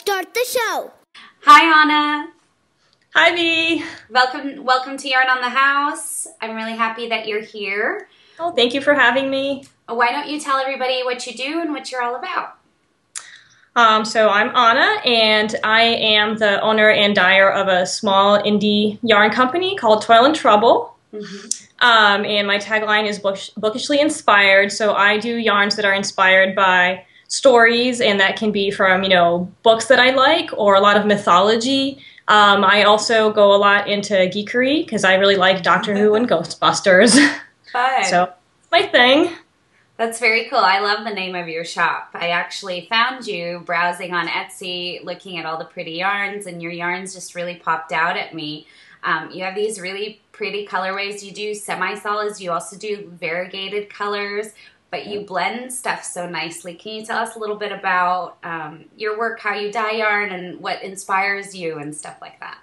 start the show. Hi, Anna. Hi, Bea. Welcome to Yarn on the House. I'm really happy that you're here. Oh, thank you for having me. Why don't you tell everybody what you do and what you're all about? So I'm Anna, and I am the owner and dyer of a small indie yarn company called Toil&Trouble. And my tagline is bookishly inspired. So I do yarns that are inspired by stories, and that can be from, books that I like or a lot of mythology. I also go a lot into geekery because I really like Doctor Who and Ghostbusters. Fun. So it's my thing. That's very cool. I love the name of your shop. I actually found you browsing on Etsy, looking at all the pretty yarns, and your yarns just really popped out at me. You have these really pretty colorways. You do semi-solids. You also do variegated colors, but you blend stuff so nicely. Can you tell us a little bit about your work, how you dye yarn, and what inspires you and stuff like that?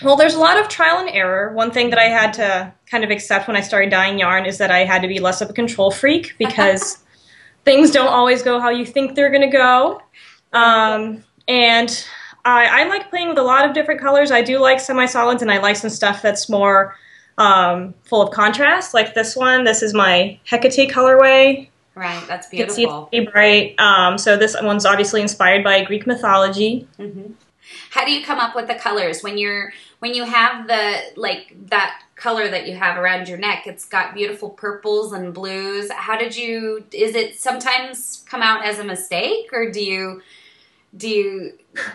Well, there's a lot of trial and error. One thing that I had to kind of accept when I started dyeing yarn is that I had to be less of a control freak because things don't always go how you think they're going to go. And I like playing with a lot of different colors. I do like semi-solids, and I like some stuff that's more full of contrast, like this one. This is my Hecate colorway. Right, that's You can see beautiful. it's pretty bright. So this one's obviously inspired by Greek mythology. How do you come up with the colors when you have that color that you have around your neck? It's got beautiful purples and blues. Is it sometimes come out as a mistake, or do you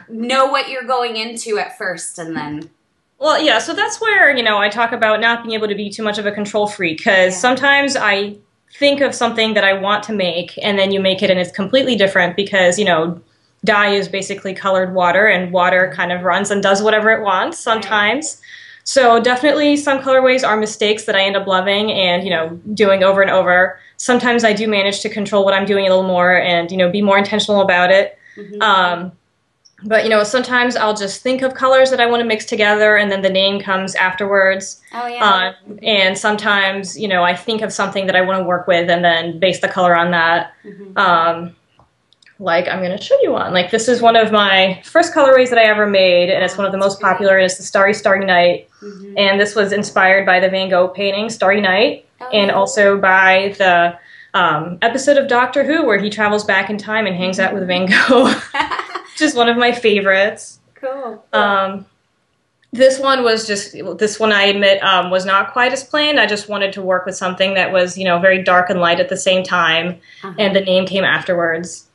know what you're going into at first and then? Well, yeah, so that's where, I talk about not being able to be too much of a control freak, because sometimes I think of something that I want to make, and then you make it and it's completely different because, dye is basically colored water, and water kind of runs and does whatever it wants sometimes. Right. So definitely some colorways are mistakes that I end up loving and, doing over and over. Sometimes I do manage to control what I'm doing a little more and, be more intentional about it. But, sometimes I'll just think of colors that I want to mix together, and then the name comes afterwards. Oh, yeah. And sometimes, I think of something that I want to work with and then base the color on that. Like I'm going to show you one. Like this is one of my first colorways that I ever made, and it's one of the most popular, and it's the Starry, Starry Night. And this was inspired by the Van Gogh painting, Starry Night, and also by the episode of Doctor Who where he travels back in time and hangs out with Van Gogh. Which is one of my favorites. Cool. This one I admit was not quite as planned. I just wanted to work with something that was, very dark and light at the same time, and the name came afterwards.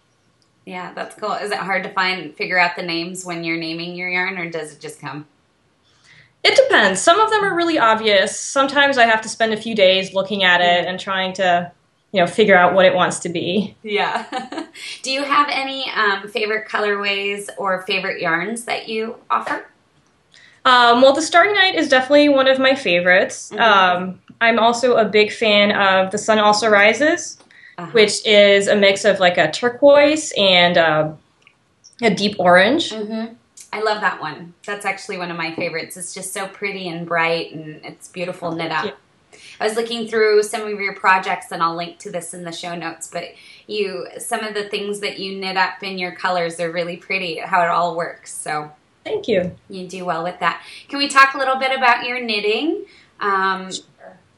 Yeah, that's cool. Is it hard to figure out the names when you're naming your yarn, or does it just come? It depends. Some of them are really obvious. Sometimes I have to spend a few days looking at it and trying to figure out what it wants to be. Yeah. Do you have any favorite colorways or favorite yarns that you offer? Well, the Starry Night is definitely one of my favorites. I'm also a big fan of The Sun Also Rises, which is a mix of like a turquoise and a deep orange. I love that one. That's actually one of my favorites. It's just so pretty and bright, and it's beautiful knit up. I was looking through some of your projects, and I'll link to this in the show notes, but some of the things that you knit up in your colors are really pretty, how it all works. So thank you. You do well with that. Can we talk a little bit about your knitting? Sure.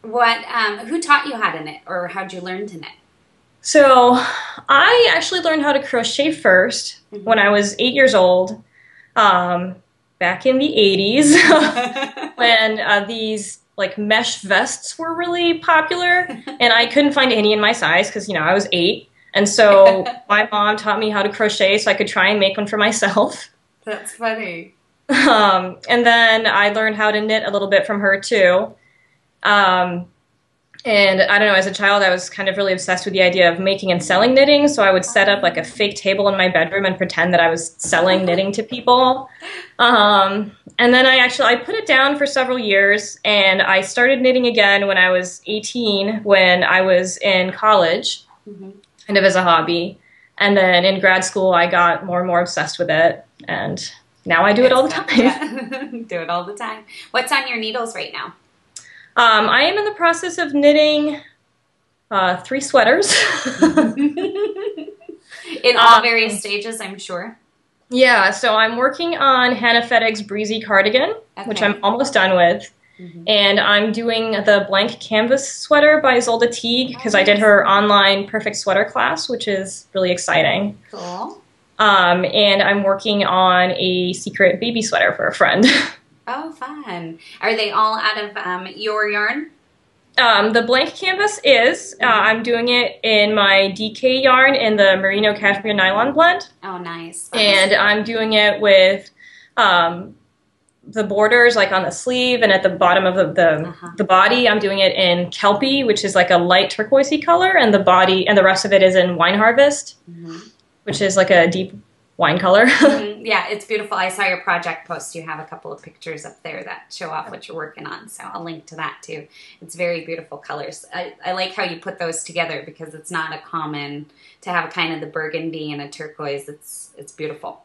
Who taught you how to knit, or how'd you learn to knit? So I actually learned how to crochet first when I was 8 years old, back in the 80s, when these like mesh vests were really popular, and I couldn't find any in my size because, I was 8. And so my mom taught me how to crochet so I could try and make one for myself. That's funny. And then I learned how to knit a little bit from her too. And I don't know, as a child, I was kind of really obsessed with the idea of making and selling knitting. So I would set up like a fake table in my bedroom and pretend that I was selling knitting to people. And then I put it down for several years, and I started knitting again when I was 18, when I was in college, kind of as a hobby. And then in grad school, I got more and more obsessed with it. And now I do it all the time. Yeah. Do it all the time. What's on your needles right now? I am in the process of knitting 3 sweaters. In all various stages, I'm sure. Yeah, so I'm working on Hannah Fettig's Breezy Cardigan, which I'm almost done with. And I'm doing the blank canvas sweater by Zolda Teague because I did her online perfect sweater class, which is really exciting. Cool. And I'm working on a secret baby sweater for a friend. Oh, fun. Are they all out of your yarn? The blank canvas is. I'm doing it in my DK yarn in the Merino Cashmere Nylon blend. Oh, nice. And I'm doing it with the borders like on the sleeve and at the bottom of the body. I'm doing it in Kelpie, which is like a light turquoisey color, and the body and the rest of it is in Wine Harvest, which is like a deep wine color. Yeah, it's beautiful. I saw your project post. You have a couple of pictures up there that show off what you're working on, so I'll link to that too. It's very beautiful colors. I like how you put those together because it's not a common to have kind of the burgundy and a turquoise. It's beautiful.